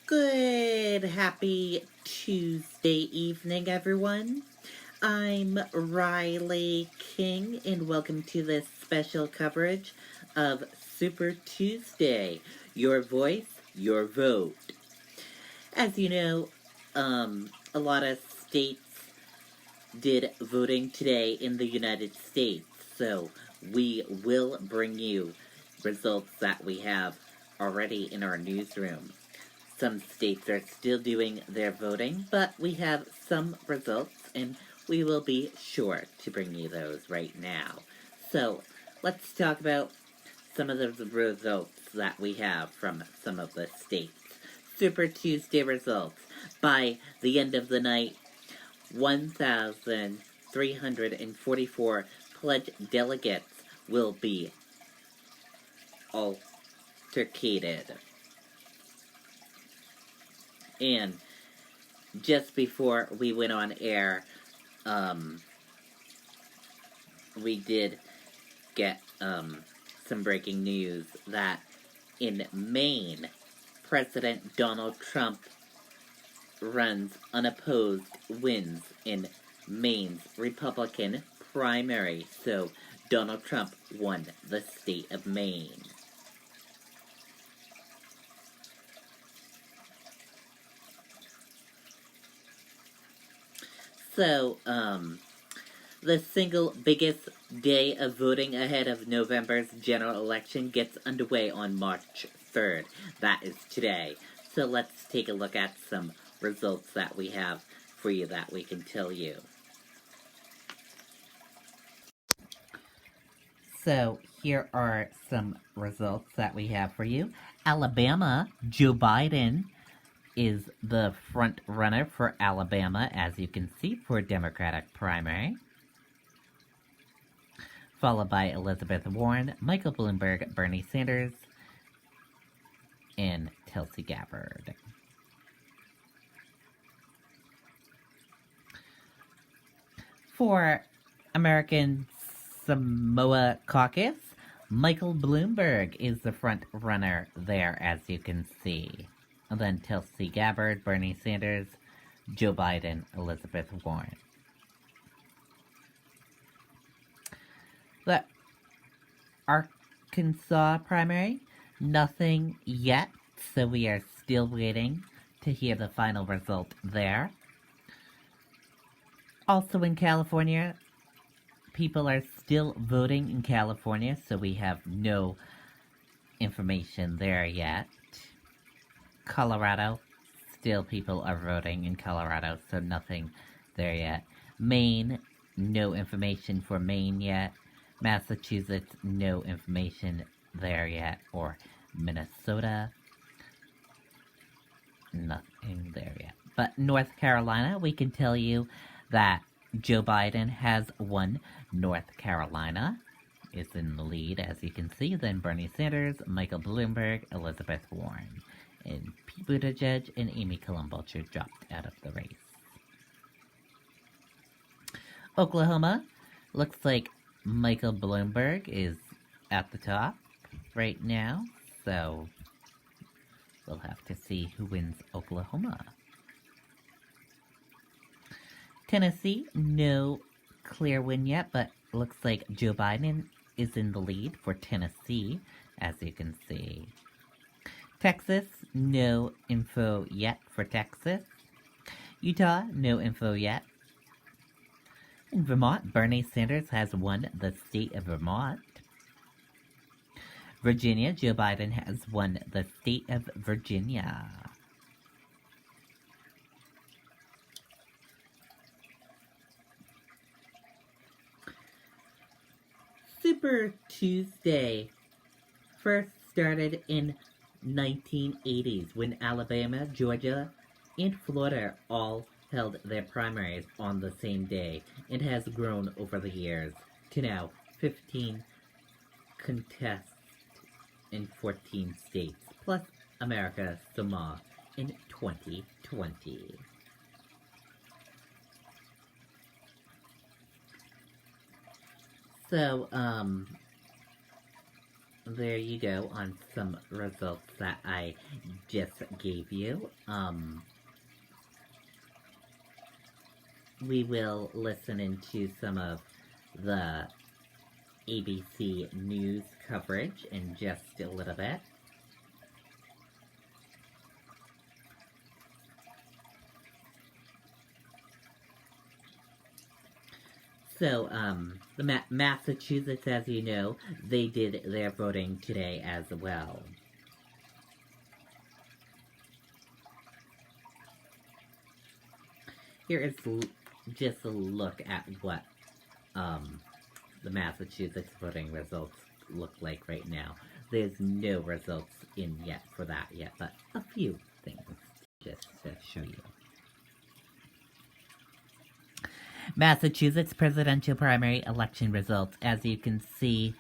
Good, happy Tuesday evening, everyone. I'm Riley King, and welcome to this special coverage of Super Tuesday. Your voice, your vote. As you know, a lot of states did voting today in the United States, so we will bring you results that we have already in our newsroom. Some states are still doing their voting, but we have some results, and we will be sure to bring you those right now. So, let's talk about some of the results that we have from some of the states. Super Tuesday results. By the end of the night, 1,344 pledged delegates will be altercated. And just before we went on air, we did get some breaking news that in Maine, President Donald Trump runs unopposed, wins in Maine's Republican primary. So Donald Trump won the state of Maine. So, the single biggest day of voting ahead of November's general election gets underway on March 3rd. That is today. So let's take a look at some results that we have for you that we can tell you. So here are some results that we have for you. Alabama, Joe Biden is the front runner for Alabama, as you can see, for Democratic primary. Followed by Elizabeth Warren, Michael Bloomberg, Bernie Sanders, and Tulsi Gabbard. For American Samoa Caucus, Michael Bloomberg is the front runner there, as you can see. And then Tulsi Gabbard, Bernie Sanders, Joe Biden, Elizabeth Warren. The Arkansas primary, nothing yet, so we are still waiting to hear the final result there. Also in California, people are still voting in California, so we have no information there yet. Colorado, still people are voting in Colorado, so nothing there yet. Maine, no information for Maine yet. Massachusetts, no information there yet. Or Minnesota, nothing there yet. But North Carolina, we can tell you that Joe Biden has won North Carolina, is in the lead, as you can see. Then Bernie Sanders, Michael Bloomberg, Elizabeth Warren, and Pete Buttigieg and Amy Klobuchar dropped out of the race. Oklahoma, looks like Michael Bloomberg is at the top right now, so we'll have to see who wins Oklahoma. Tennessee, no clear win yet, but looks like Joe Biden is in the lead for Tennessee, as you can see. Texas, no info yet for Texas. Utah, no info yet. In Vermont, Bernie Sanders has won the state of Vermont. Virginia, Joe Biden has won the state of Virginia. Super Tuesday first started in 1980s when Alabama, Georgia, and Florida all held their primaries on the same day, and has grown over the years to now 15 contests in 14 states, plus America Samoa in 2020. So, there you go on some results that I just gave you. We will listen into some of the ABC News coverage in just a little bit. So, the Massachusetts, as you know, they did their voting today as well. Here is just a look at what the Massachusetts voting results look like right now. There's no results in yet for that yet, but a few things just to show you. Massachusetts presidential primary election results. As you can see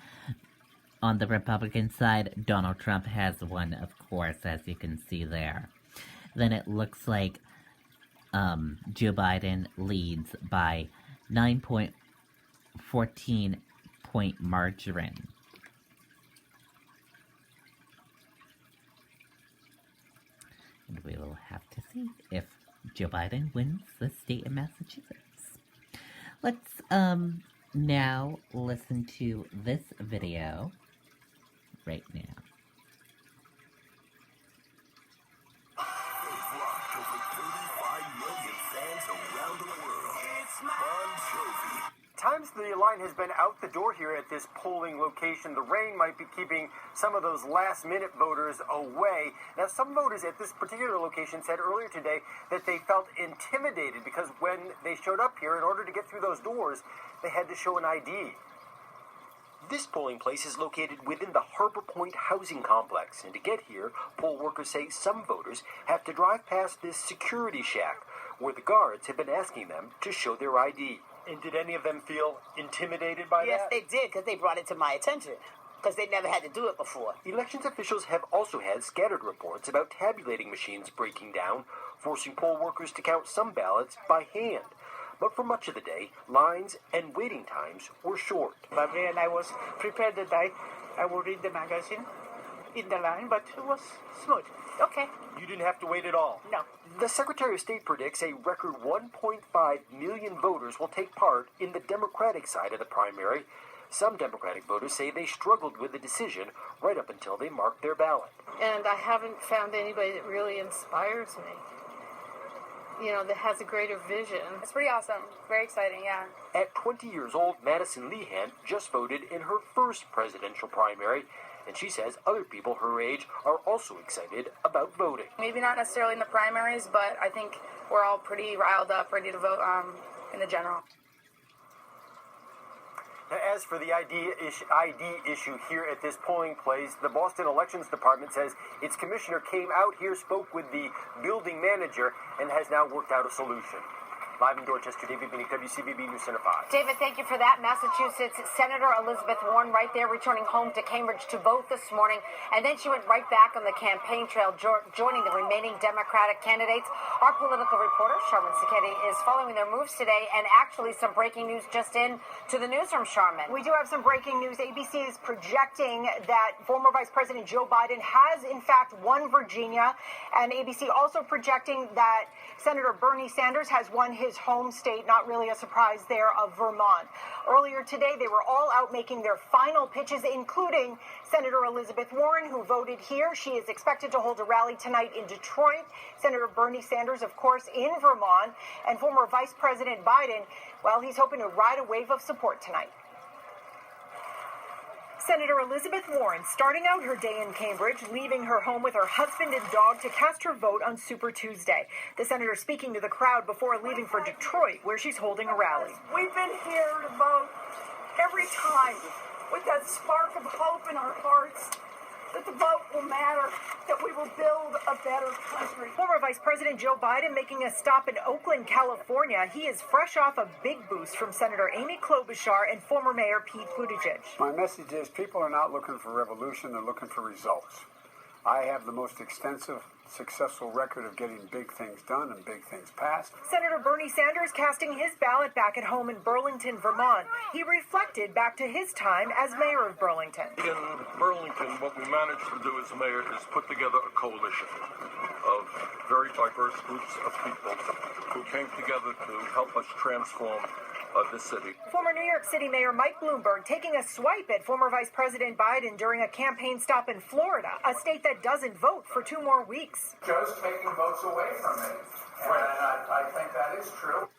on the Republican side, Donald Trump has won, of course, as you can see there. Then it looks like Joe Biden leads by 9.14 point margin. And we will have to see if Joe Biden wins the state of Massachusetts. Let's now listen to this video right now. Times the line has been out the door here at this polling location. The rain might be keeping some of those last-minute voters away. Now, some voters at this particular location said earlier today that they felt intimidated because when they showed up here, in order to get through those doors, they had to show an ID. This polling place is located within the Harbor Point housing complex, and to get here, poll workers say some voters have to drive past this security shack, where the guards have been asking them to show their ID. And did any of them feel intimidated by that? Yes, they did, because they brought it to my attention, because they never had to do it before. Elections officials have also had scattered reports about tabulating machines breaking down, forcing poll workers to count some ballots by hand. But for much of the day, lines and waiting times were short. But when I was prepared that I would read the magazine in the line, but it was smooth. Okay. You didn't have to wait at all? No. The Secretary of State predicts a record 1.5 million voters will take part in the Democratic side of the primary. Some Democratic voters say they struggled with the decision right up until they marked their ballot. And I haven't found anybody that really inspires me, you know, that has a greater vision. It's pretty awesome. Very exciting, yeah. At 20 years old, Madison Lehan just voted in her first presidential primary, and she says other people her age are also excited about voting. Maybe not necessarily in the primaries, but I think we're all pretty riled up, ready to vote in the general. Now, as for the ID issue here at this polling place, the Boston Elections Department says its commissioner came out here, spoke with the building manager, and has now worked out a solution. Live in Dorchester, David Binnick, WCVB News Center 5. David, thank you for that. Massachusetts Senator Elizabeth Warren right there returning home to Cambridge to vote this morning. And then she went right back on the campaign trail, joining the remaining Democratic candidates. Our political reporter, Charmin Sacchetti, is following their moves today. And actually some breaking news just in to the newsroom, Charmin. We do have some breaking news. ABC is projecting that former Vice President Joe Biden has, in fact, won Virginia. And ABC also projecting that Senator Bernie Sanders has won his home state, not really a surprise there, of Vermont. Earlier today, they were all out making their final pitches, including Senator Elizabeth Warren, who voted here. She is expected to hold a rally tonight in Detroit. Senator Bernie Sanders, of course, in Vermont. And former Vice President Biden, well, he's hoping to ride a wave of support tonight. Senator Elizabeth Warren starting out her day in Cambridge, leaving her home with her husband and dog to cast her vote on Super Tuesday. The senator speaking to the crowd before leaving for Detroit, where she's holding a rally. We've been here to vote every time with that spark of hope in our hearts that the vote will matter, that we will build a better country. Former Vice President Joe Biden making a stop in Oakland, California. He is fresh off a big boost from Senator Amy Klobuchar and former Mayor Pete Buttigieg. My message is people are not looking for revolution, they're looking for results. I have the most extensive successful record of getting big things done and big things passed. Senator Bernie Sanders casting his ballot back at home in Burlington, Vermont. He reflected back to his time as mayor of Burlington. In Burlington, what we managed to do as mayor is put together a coalition of very diverse groups of people who came together to help us transform this city. Former New York City Mayor Mike Bloomberg taking a swipe at former Vice President Biden during a campaign stop in Florida, a state that doesn't vote for 2 more weeks. Joe's taking votes away from me, and I think that is true.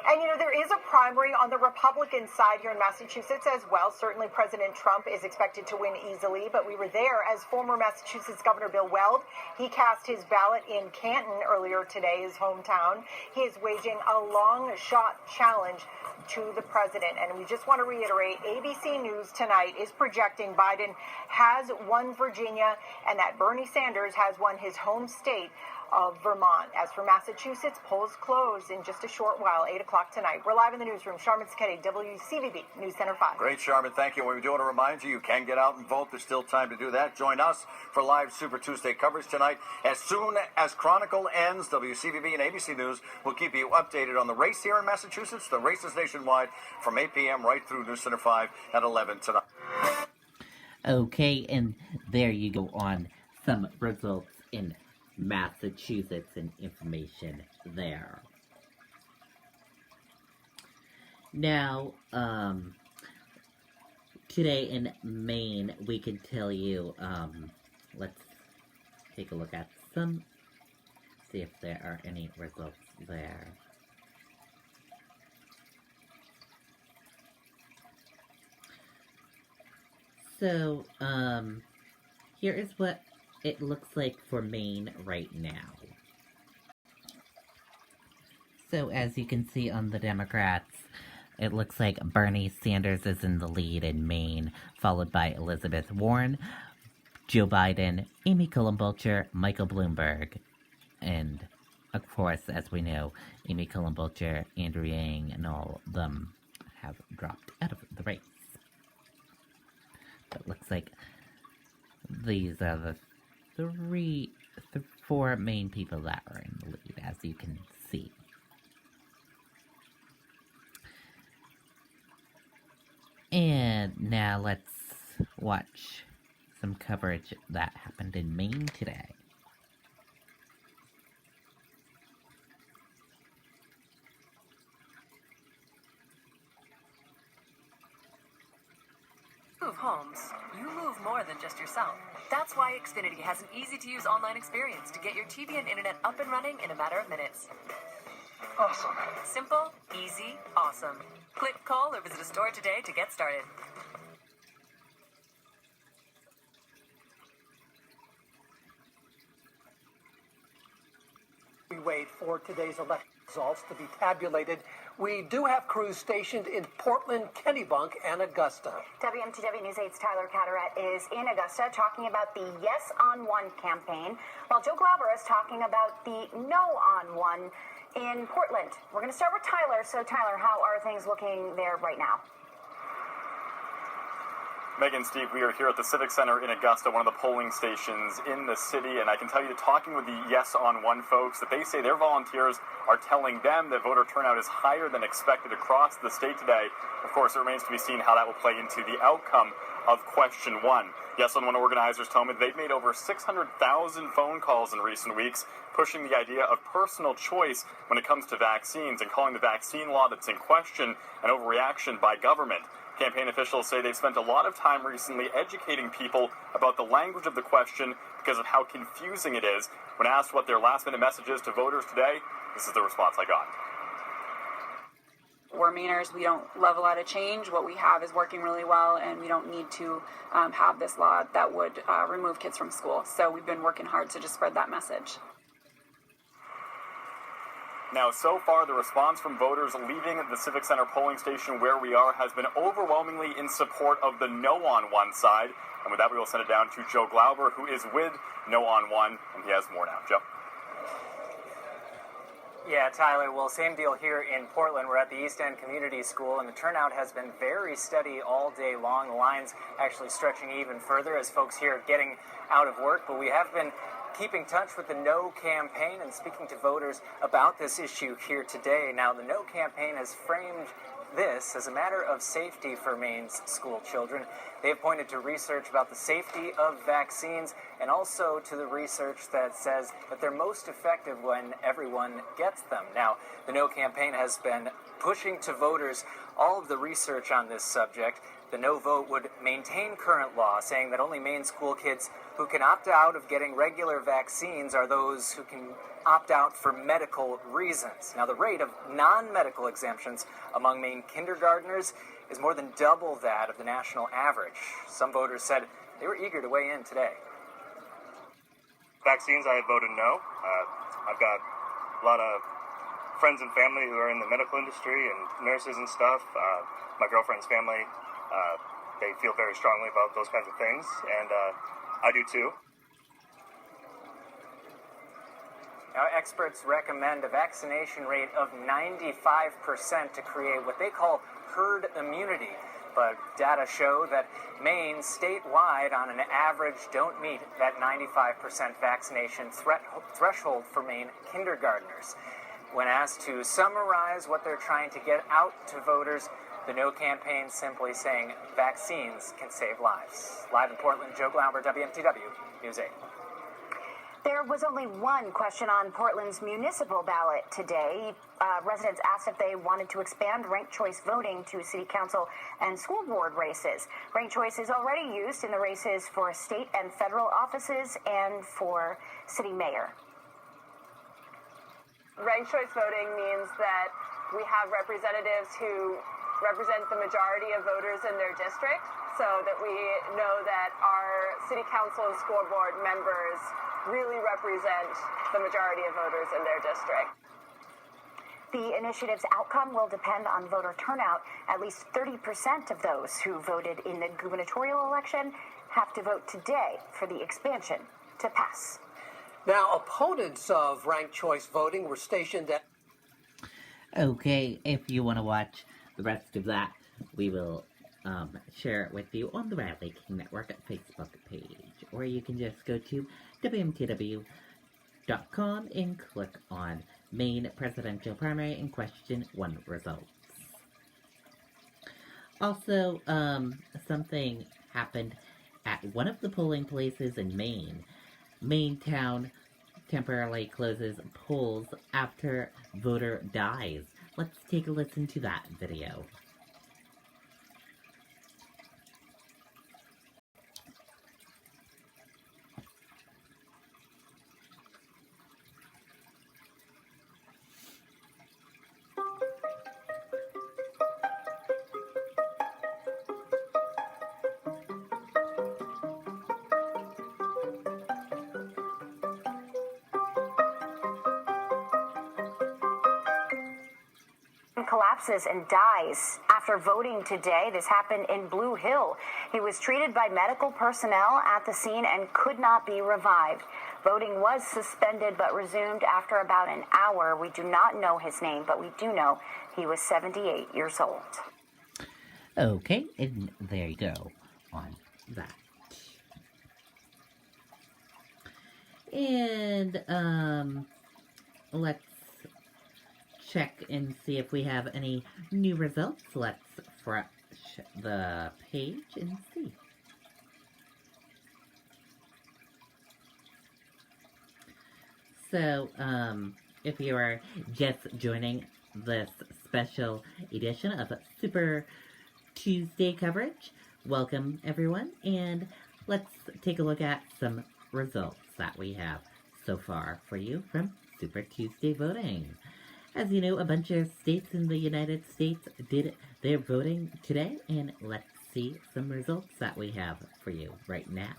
And, there is a primary on the Republican side here in Massachusetts as well. Certainly President Trump is expected to win easily, but we were there as former Massachusetts Governor Bill Weld. He cast his ballot in Canton earlier today, his hometown. He is waging a long shot challenge to the president. And we just want to reiterate, ABC News tonight is projecting Biden has won Virginia and that Bernie Sanders has won his home state of Vermont. As for Massachusetts, polls close in just a short while, 8 o'clock tonight. We're live in the newsroom. Sharman Sacchetti, WCVB News Center 5. Great, Sharman. Thank you. We do want to remind you can get out and vote. There's still time to do that. Join us for live Super Tuesday coverage tonight. As soon as Chronicle ends, WCVB and ABC News will keep you updated on the race here in Massachusetts, the races nationwide, from 8 p.m. right through News Center 5 at 11 tonight. Okay, and there you go on some results in Massachusetts and information there. Now, today in Maine, we can tell you, let's take a look at see if there are any results there. So, here is what it looks like for Maine right now. So as you can see on the Democrats, it looks like Bernie Sanders is in the lead in Maine, followed by Elizabeth Warren, Joe Biden, Amy Klobuchar, Michael Bloomberg, and of course, as we know, Amy Klobuchar, Andrew Yang, and all of them have dropped out of the race. But it looks like these are the four main people that are in the lead, as you can see. And now let's watch some coverage that happened in Maine today. Move homes, you move more than just yourself. That's why Xfinity has an easy-to-use online experience to get your TV and internet up and running in a matter of minutes. Awesome. Simple, easy, awesome. Click, call, or visit a store today to get started. We wait for today's election results to be tabulated. We do have crews stationed in Portland, Kennebunk, and Augusta. WMTW News 8's Tyler Catterett is in Augusta talking about the Yes on One campaign, while Joe Glauber is talking about the No on One in Portland. We're going to start with Tyler. So, Tyler, how are things looking there right now? Megan, Steve, we are here at the Civic Center in Augusta, one of the polling stations in the city, and I can tell you, talking with the Yes on One folks, that they say their volunteers are telling them that voter turnout is higher than expected across the state today. Of course, it remains to be seen how that will play into the outcome of question one. Yes on One organizers tell me they've made over 600,000 phone calls in recent weeks, pushing the idea of personal choice when it comes to vaccines and calling the vaccine law that's in question an overreaction by government. Campaign officials say they've spent a lot of time recently educating people about the language of the question because of how confusing it is. When asked what their last-minute message is to voters today, this is the response I got. We're Mainers. We don't love a lot of change. What we have is working really well, and we don't need to have this law that would remove kids from school. So we've been working hard to just spread that message. Now, so far, the response from voters leaving the Civic Center polling station where we are has been overwhelmingly in support of the No on One side. And with that, we will send it down to Joe Glauber, who is with No on One, and he has more now. Joe. Yeah, Tyler, well, same deal here in Portland. We're at the East End Community School, and the turnout has been very steady all day long. The lines actually stretching even further as folks here are getting out of work, but we have been keeping touch with the No campaign and speaking to voters about this issue here today. Now, the No campaign has framed this as a matter of safety for Maine's school children. They have pointed to research about the safety of vaccines and also to the research that says that they're most effective when everyone gets them. Now, the No campaign has been pushing to voters all of the research on this subject. The No vote would maintain current law, saying that only Maine school kids who can opt out of getting regular vaccines are those who can opt out for medical reasons. Now, the rate of non-medical exemptions among Maine kindergartners is more than double that of the national average. Some voters said they were eager to weigh in today. Vaccines, I have voted no. I've got a lot of friends and family who are in the medical industry and nurses and stuff. My girlfriend's family, they feel very strongly about those kinds of things, and I do too. Now, experts recommend a vaccination rate of 95% to create what they call herd immunity. But data show that Maine statewide, on an average, don't meet that 95% vaccination threshold for Maine kindergartners. When asked to summarize what they're trying to get out to voters, the No campaign simply saying vaccines can save lives. Live in Portland, Joe Glauber, WMTW News 8. There was only one question on Portland's municipal ballot today. Residents asked if they wanted to expand ranked choice voting to city council and school board races. Ranked choice is already used in the races for state and federal offices and for city mayor. Ranked choice voting means that we have representatives who represent the majority of voters in their district, so that we know that our city council and school board members really represent the majority of voters in their district. The initiative's outcome will depend on voter turnout. At least 30% of those who voted in the gubernatorial election have to vote today for the expansion to pass. Now, opponents of ranked choice voting were stationed at... Okay, if you want to watch the rest of that, we will share it with you on the Riley King Network Facebook page. Or you can just go to WMTW.com and click on Maine Presidential Primary and Question 1 results. Also, something happened at one of the polling places in Maine. Mainetown temporarily closes polls after voter dies. Let's take a listen to that video. Collapses and dies after voting today. This happened in Blue Hill. He was treated by medical personnel at the scene and could not be revived. Voting was suspended but resumed after about an hour. We do not know his name, but we do know he was 78 years old. Okay, and there you go on that. And, let's check and see if we have any new results. Let's refresh the page and see. So, if you are just joining this special edition of Super Tuesday coverage, welcome everyone, and let's take a look at some results that we have so far for you from Super Tuesday voting. As you know, a bunch of states in the United States did their voting today, and let's see some results that we have for you right now.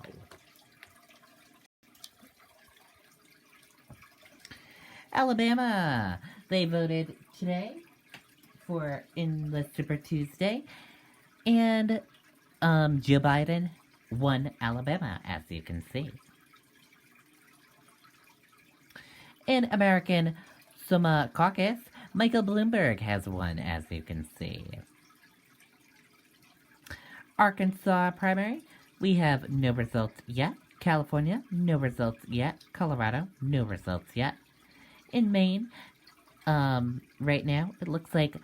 Alabama, they voted today in the Super Tuesday, and Joe Biden won Alabama, as you can see. In American Summa Caucus, Michael Bloomberg has won, as you can see. Arkansas primary, we have no results yet. California, no results yet. Colorado, no results yet. In Maine, right now, it looks like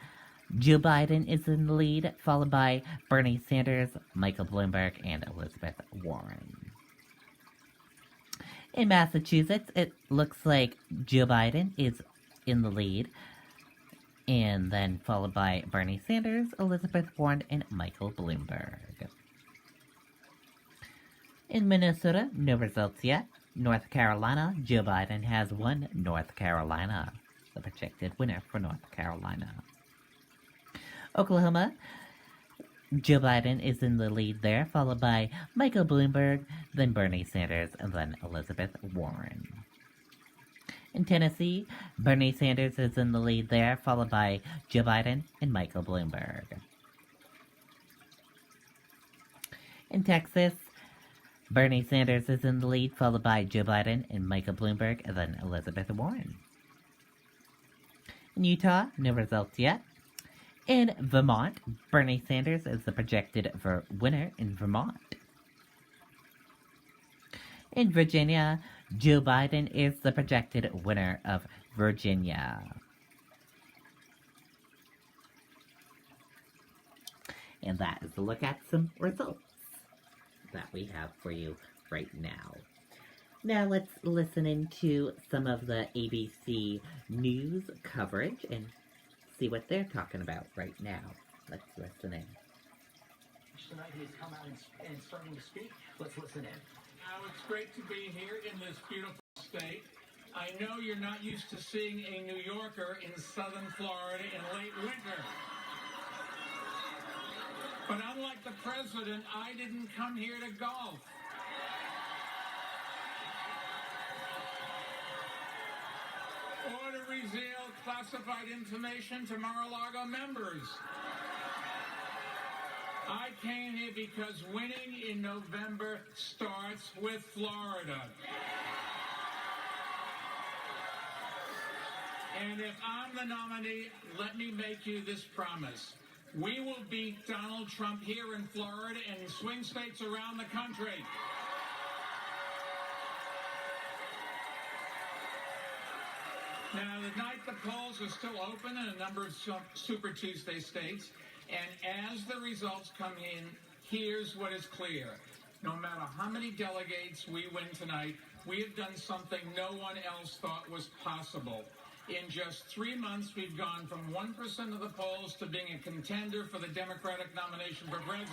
Joe Biden is in the lead, followed by Bernie Sanders, Michael Bloomberg, and Elizabeth Warren. In Massachusetts, it looks like Joe Biden is in the lead, and then followed by Bernie Sanders, Elizabeth Warren, and Michael Bloomberg. In Minnesota, no results yet. North Carolina, Joe Biden has won North Carolina, the projected winner for North Carolina. Oklahoma, Joe Biden is in the lead there, followed by Michael Bloomberg, then Bernie Sanders, and then Elizabeth Warren. In Tennessee, Bernie Sanders is in the lead there, followed by Joe Biden and Michael Bloomberg. In Texas, Bernie Sanders is in the lead, followed by Joe Biden and Michael Bloomberg, and then Elizabeth Warren. In Utah, no results yet. In Vermont, Bernie Sanders is the projected winner in Vermont. In Virginia, Joe Biden is the projected winner of Virginia. And that is a look at some results that we have for you right now. Now let's listen into some of the ABC News coverage and see what they're talking about right now. Let's listen in. Tonight he's come out and starting to speak. Let's listen in. Now it's great to be here in this beautiful state. I know you're not used to seeing a New Yorker in southern Florida in late winter. But unlike the president, I didn't come here to golf. Or to reveal classified information to Mar-a-Lago members. I came here because winning in November starts with Florida. And if I'm the nominee, let me make you this promise. We will beat Donald Trump here in Florida and in swing states around the country. Now, tonight the polls are still open in a number of Super Tuesday states, and as the results come in, here's what is clear. No matter how many delegates we win tonight, we have done something no one else thought was possible. In just 3 months, we've gone from 1% of the polls to being a contender for the Democratic nomination for president.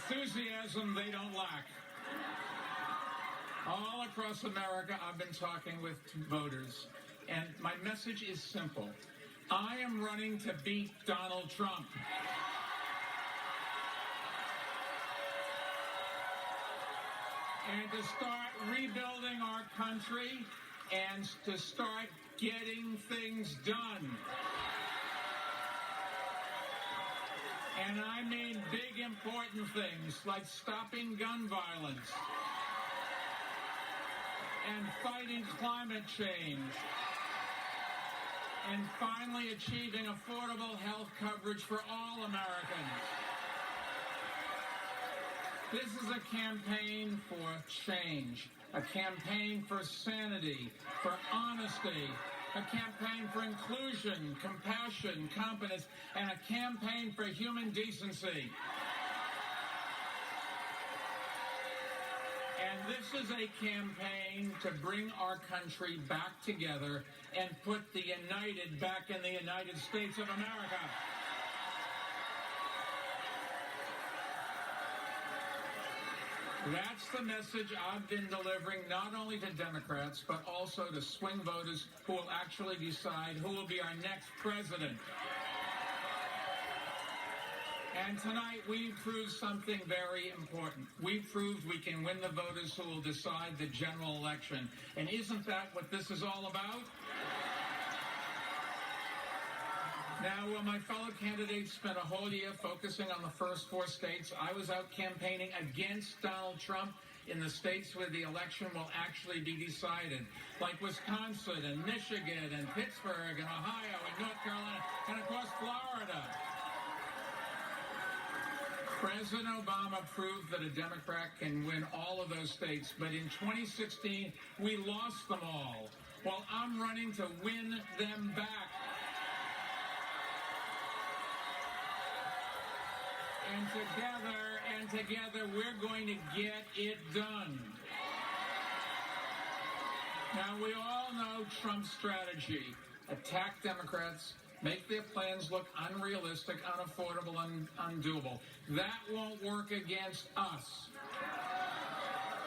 Enthusiasm they don't lack. All across America, I've been talking with voters, and my message is simple. I am running to beat Donald Trump. And to start rebuilding our country and to start getting things done. And I mean big, important things like stopping gun violence and fighting climate change and finally achieving affordable health coverage for all Americans. This is a campaign for change, a campaign for sanity, for honesty, a campaign for inclusion, compassion, competence, and a campaign for human decency. And this is a campaign to bring our country back together and put the United back in the United States of America. That's the message I've been delivering not only to Democrats, but also to swing voters who will actually decide who will be our next president. And tonight we proved something very important. We proved we can win the voters who will decide the general election. And isn't that what this is all about? Now, while my fellow candidates spent a whole year focusing on the first 4 states, I was out campaigning against Donald Trump in the states where the election will actually be decided, like Wisconsin and Michigan and Pittsburgh and Ohio and North Carolina and, of course, Florida. President Obama proved that a Democrat can win all of those states, but in 2016, we lost them all. Well, I'm running to win them back. And together, we're going to get it done. Now, we all know Trump's strategy. Attack Democrats, make their plans look unrealistic, unaffordable, and undoable. That won't work against us.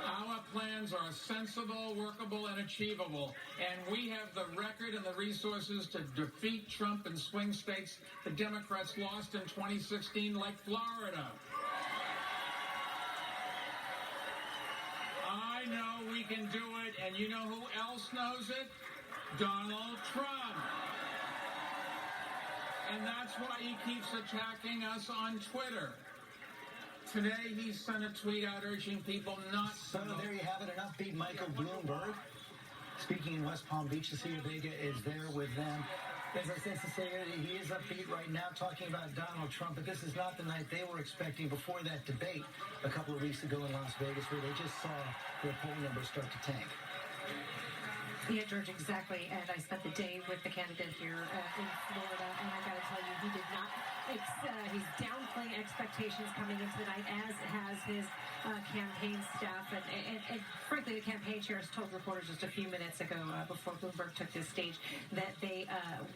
Our plans are sensible, workable, and achievable, and we have the record and the resources to defeat Trump in swing states the Democrats lost in 2016, like Florida. I know we can do it, and you know who else knows it? Donald Trump. And that's why he keeps attacking us on Twitter. Today, he sent a tweet out urging people not to So there you have it, an upbeat Michael Bloomberg. Speaking in West Palm Beach, Cecilia Vega is there with them. As I said, Cecilia, he is upbeat right now talking about Donald Trump, but this is not the night they were expecting before that debate a couple of weeks ago in Las Vegas, where they just saw their poll numbers start to tank. Yeah, George, exactly. And I spent the day with the candidate here in Florida, and I got to tell you, he did not. He's downplaying expectations coming into the night, as has his campaign staff. And frankly, the campaign chair has told reporters just a few minutes ago, before Bloomberg took this stage, that they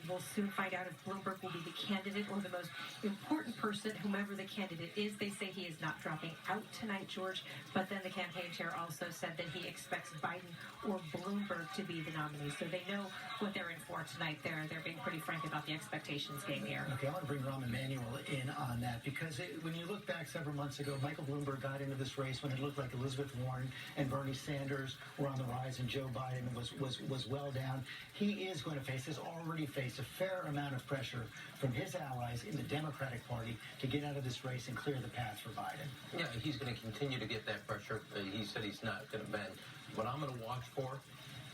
will soon find out if Bloomberg will be the candidate or the most important person, whomever the candidate is. They say he is not dropping out tonight, George. But then the campaign chair also said that he expects Biden or Bloomberg to be the nominee. So they know what they're in for tonight. They're being pretty frank about the expectations game here. Okay, I want to bring Rahm Emanuel in on that, because when you look back several months ago, Michael Bloomberg got into this race when it looked like Elizabeth Warren and Bernie Sanders were on the rise and Joe Biden was well down. He is going to has already faced a fair amount of pressure from his allies in the Democratic Party to get out of this race and clear the path for Biden. Yeah, he's going to continue to get that pressure. He said he's not going to bend. What I'm going to watch for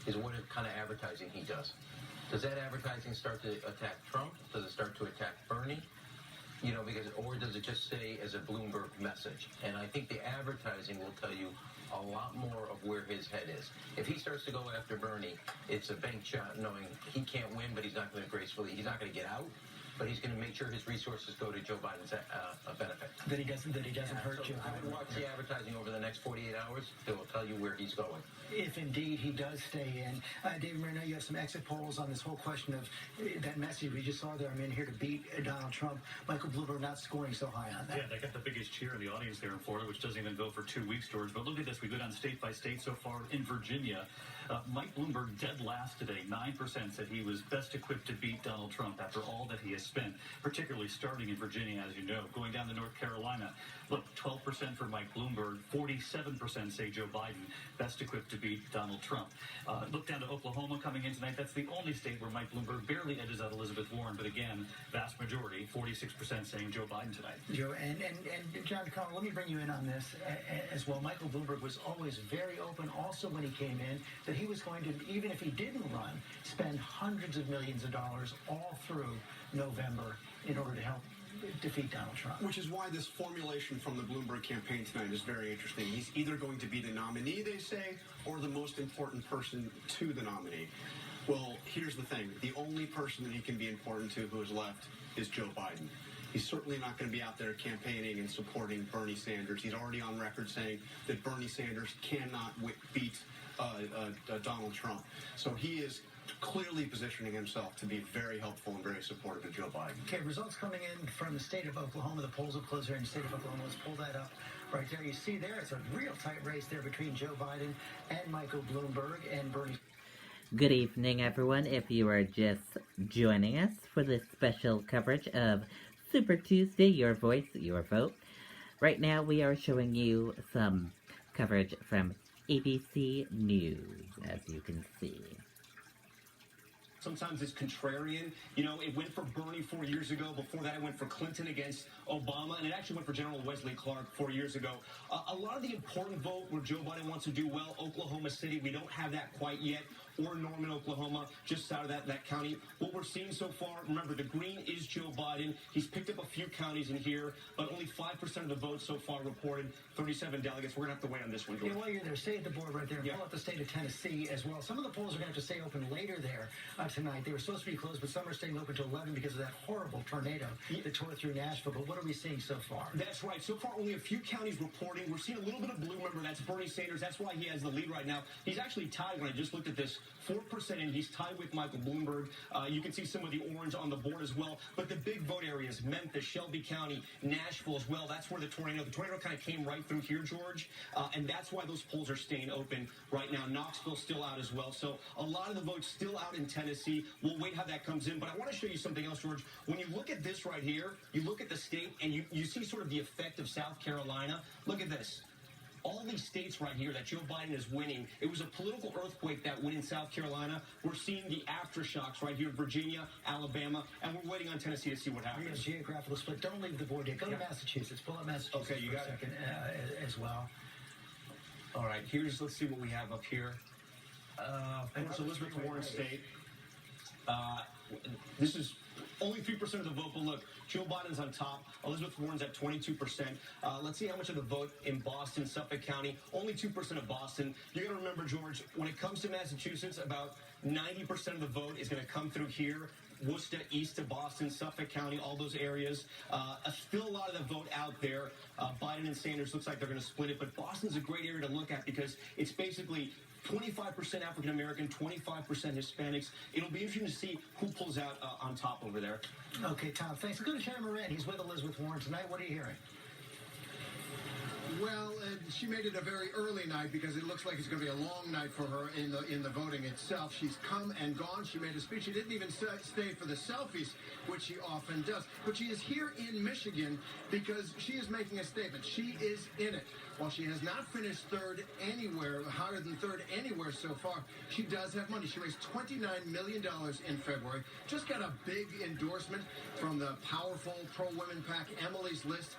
is what kind of advertising he does. Does that advertising start to attack Trump? Does it start to attack Bernie? You know, or does it just say as a Bloomberg message? And I think the advertising will tell you a lot more of where his head is. If he starts to go after Bernie, it's a bank shot, knowing he can't win, but he's not going to he's not going to get out, but he's going to make sure his resources go to Joe Biden's benefit. That he doesn't hurt Joe I would watch the advertising over the next 48 hours. It will tell you where he's going. If indeed he does stay in. David Marino, you have some exit polls on this whole question of that message we just saw there. I'm in here to beat Donald Trump. Michael Bloomberg not scoring so high on that. Yeah, they got the biggest cheer in the audience there in Florida, which doesn't even go for 2 weeks, George. But look at this. We go down state by state so far. In Virginia, Mike Bloomberg dead last today. 9% said he was best equipped to beat Donald Trump after all that he has spent, particularly starting in Virginia, as you know. Going down to North Carolina, look, 12% for Mike Bloomberg. 47% say Joe Biden best equipped to beat Donald Trump. Look down to Oklahoma coming in tonight. That's the only state where Mike Bloomberg barely edges out Elizabeth Warren. But again, vast majority, 46% saying Joe Biden tonight. Joe, and John Connell, let me bring you in on this as well. Michael Bloomberg was always very open, also when he came in, that he was going to, even if he didn't run, spend hundreds of millions of dollars all through November in order to help defeat Donald Trump. Which is why this formulation from the Bloomberg campaign tonight is very interesting. He's either going to be the nominee, they say, or the most important person to the nominee. Well, here's the thing. The only person that he can be important to who is left is Joe Biden. He's certainly not going to be out there campaigning and supporting Bernie Sanders. He's already on record saying that Bernie Sanders cannot beat Donald Trump. So he is clearly positioning himself to be very helpful and very supportive of Joe Biden. Okay, results coming in from the state of Oklahoma. The polls have closed here in the state of Oklahoma. Let's pull that up right there. You see there, it's a real tight race there between Joe Biden and Michael Bloomberg and Bernie. Good evening, everyone. If you are just joining us for this special coverage of Super Tuesday, Your Voice, Your Vote. Right now, we are showing you some coverage from ABC News, as you can see. Sometimes it's contrarian. You know, it went for Bernie 4 years ago. Before that, it went for Clinton against Obama. And it actually went for General Wesley Clark 4 years ago. A lot of the important vote where Joe Biden wants to do well, Oklahoma City, we don't have that quite yet. Or Norman, Oklahoma, just out of that county. What we're seeing so far, remember, the green is Joe Biden. He's picked up a few counties in here, but only 5% of the votes so far reported, 37 delegates. We're going to have to wait on this one, George. Yeah, while you're there, stay at the board right there and pull up the state of Tennessee as well. Some of the polls are going to have to stay open later there tonight. They were supposed to be closed, but some are staying open till 11 because of that horrible tornado that tore through Nashville. But what are we seeing so far? That's right. So far, only a few counties reporting. We're seeing a little bit of blue. Remember, that's Bernie Sanders. That's why he has the lead right now. He's actually tied, when I just looked at this, 4% in. He's tied with Michael Bloomberg. You can see some of the orange on the board as well. But the big vote areas, Memphis, Shelby County, Nashville as well. That's where the tornado kind of came right through here, George. And that's why those polls are staying open right now. Knoxville's still out as well. So a lot of the votes still out in Tennessee. We'll wait how that comes in. But I want to show you something else, George. When you look at this right here, you look at the state and you see sort of the effect of South Carolina. Look at this. All these states right here that Joe Biden is winning, it was a political earthquake that went in South Carolina. We're seeing the aftershocks right here, Virginia, Alabama, and we're waiting on Tennessee to see what happens. Geographical split. Don't leave the board yet. Go to Massachusetts. Pull up Massachusetts okay, you got for a second as well. All right, let's see what we have up here. And it's Elizabeth Warren State. This is only 3% of the vote, but look, Joe Biden's on top. Elizabeth Warren's at 22%. Let's see how much of the vote in Boston, Suffolk County. Only 2% of Boston. You got to remember, George, when it comes to Massachusetts, about 90% of the vote is going to come through here. Worcester, east of Boston, Suffolk County, all those areas. Still a lot of the vote out there. Biden and Sanders looks like they're going to split it, but Boston's a great area to look at because it's basically 25% African American, 25% Hispanics. It'll be interesting to see who pulls out on top over there. Okay, Tom, thanks. Let's go to Sharon Moran. He's with Elizabeth Warren tonight. What are you hearing? Well, she made it a very early night because it looks like it's going to be a long night for her in the voting itself. She's come and gone. She made a speech. She didn't even stay for the selfies, which she often does. But she is here in Michigan because she is making a statement. She is in it. While she has not finished third anywhere, higher than third anywhere so far, she does have money. She raised $29 million in February. Just got a big endorsement from the powerful pro-women PAC, Emily's List.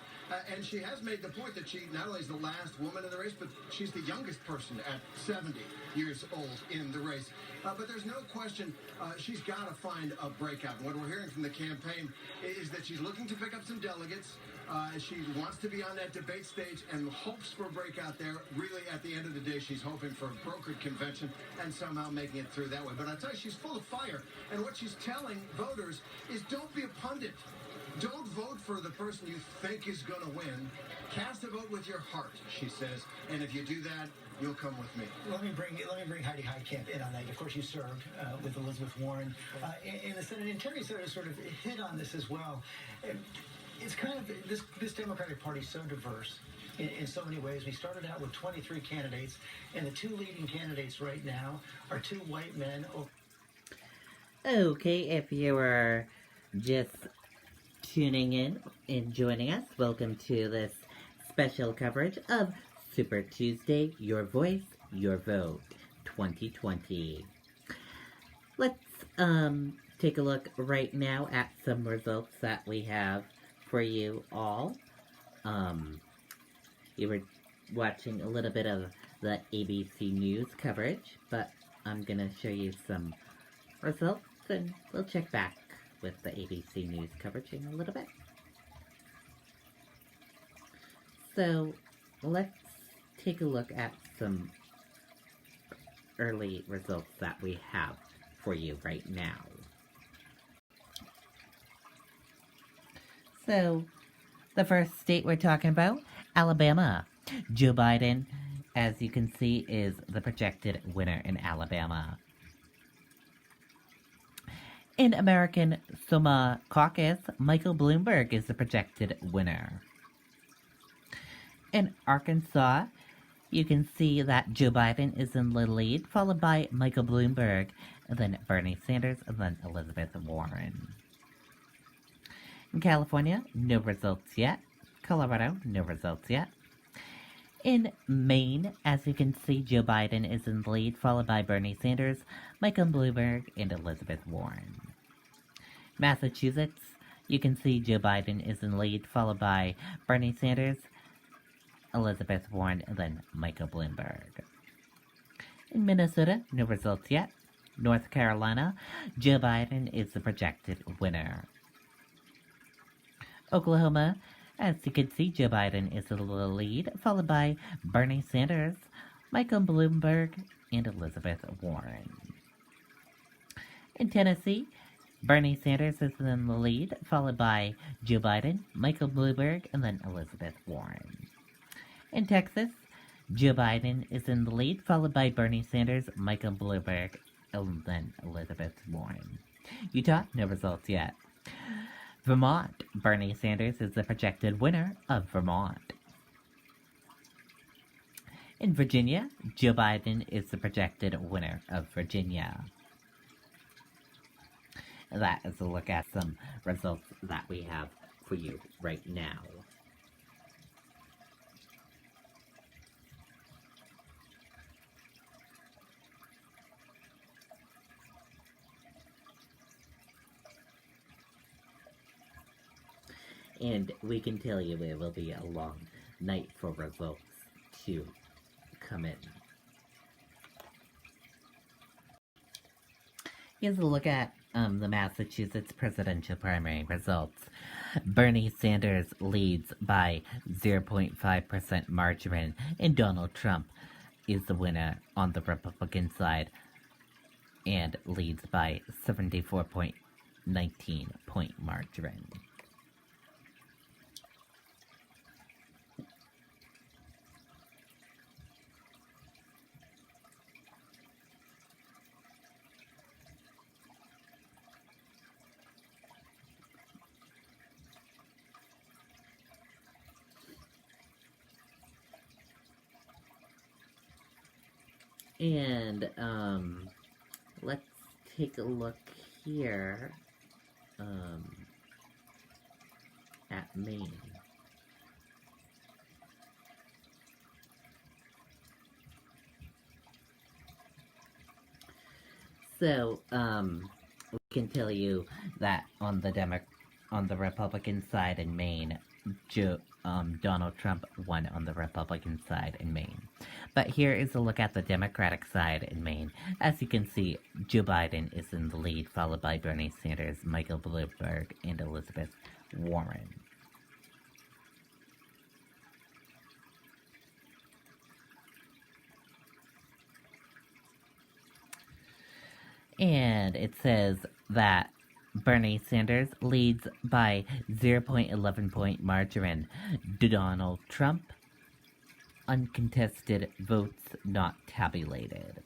And she has made the point that she not only is the last woman in the race, but she's the youngest person at 70 years old in the race. But there's no question she's got to find a breakout. And what we're hearing from the campaign is that she's looking to pick up some delegates. She wants to be on that debate stage and hopes for a breakout there. Really, at the end of the day, she's hoping for a brokered convention and somehow making it through that way. But I tell you, she's full of fire. And what she's telling voters is don't be a pundit. Don't vote for the person you think is going to win. Cast a vote with your heart, she says. And if you do that, you'll come with me. Let me bring Heidi Heitkamp in on that. Of course, you served with Elizabeth Warren in the Senate. And Terry sort of hit on this as well. It's kind of this Democratic Party is so diverse in so many ways. We started out with 23 candidates, and the two leading candidates right now are two white men. Okay, if you are just tuning in and joining us, welcome to this special coverage of Super Tuesday, Your Voice, Your Vote 2020. Let's take a look right now at some results that we have for you all. You were watching a little bit of the ABC News coverage, but I'm gonna show you some results and we'll check back with the ABC News coverage in a little bit. So let's take a look at some early results that we have for you right now. So the first state we're talking about, Alabama. Joe Biden, as you can see, is the projected winner in Alabama. In American Samoa Caucus, Michael Bloomberg is the projected winner. In Arkansas, you can see that Joe Biden is in the lead, followed by Michael Bloomberg, and then Bernie Sanders, and then Elizabeth Warren. In California, no results yet. Colorado, no results yet. In Maine, as you can see, Joe Biden is in the lead, followed by Bernie Sanders, Michael Bloomberg, and Elizabeth Warren. Massachusetts, you can see Joe Biden is in the lead, followed by Bernie Sanders, Elizabeth Warren, and then Michael Bloomberg. In Minnesota, no results yet. North Carolina, Joe Biden is the projected winner. Oklahoma, as you can see, Joe Biden is in the lead, followed by Bernie Sanders, Michael Bloomberg, and Elizabeth Warren. In Tennessee, Bernie Sanders is in the lead, followed by Joe Biden, Michael Bloomberg, and then Elizabeth Warren. In Texas, Joe Biden is in the lead, followed by Bernie Sanders, Michael Bloomberg, and then Elizabeth Warren. Utah, no results yet. Vermont, Bernie Sanders is the projected winner of Vermont. In Virginia, Joe Biden is the projected winner of Virginia. That is a look at some results that we have for you right now. And we can tell you it will be a long night for results to come in. Here's a look at the Massachusetts presidential primary results. Bernie Sanders leads by 0.5% margin, and Donald Trump is the winner on the Republican side and leads by 74.19 point margin. And, let's take a look here, at Maine. So, we can tell you that on the Republican side in Maine, Donald Trump won on the Republican side in Maine. But here is a look at the Democratic side in Maine. As you can see, Joe Biden is in the lead, followed by Bernie Sanders, Michael Bloomberg, and Elizabeth Warren. And it says that Bernie Sanders leads by 0.11 point margin. Donald Trump, uncontested votes not tabulated.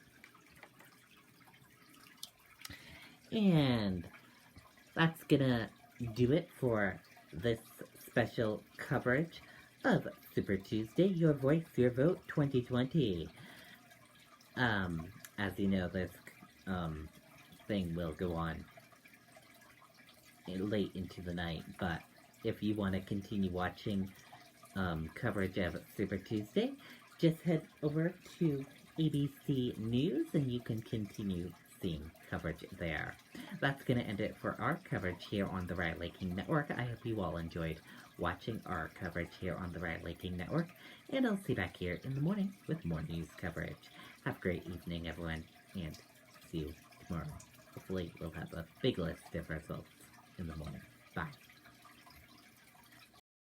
And that's gonna do it for this special coverage of Super Tuesday, Your Voice, Your Vote 2020. As you know, this thing will go on late into the night, but if you want to continue watching coverage of Super Tuesday, just head over to ABC News and you can continue seeing coverage there. That's going to end it for our coverage here on the Riley King Network. I hope you all enjoyed watching our coverage here on the Riley King Network, and I'll see you back here in the morning with more news coverage. Have a great evening, everyone, and see you tomorrow. Hopefully we'll have a big list of results in the morning. Bye.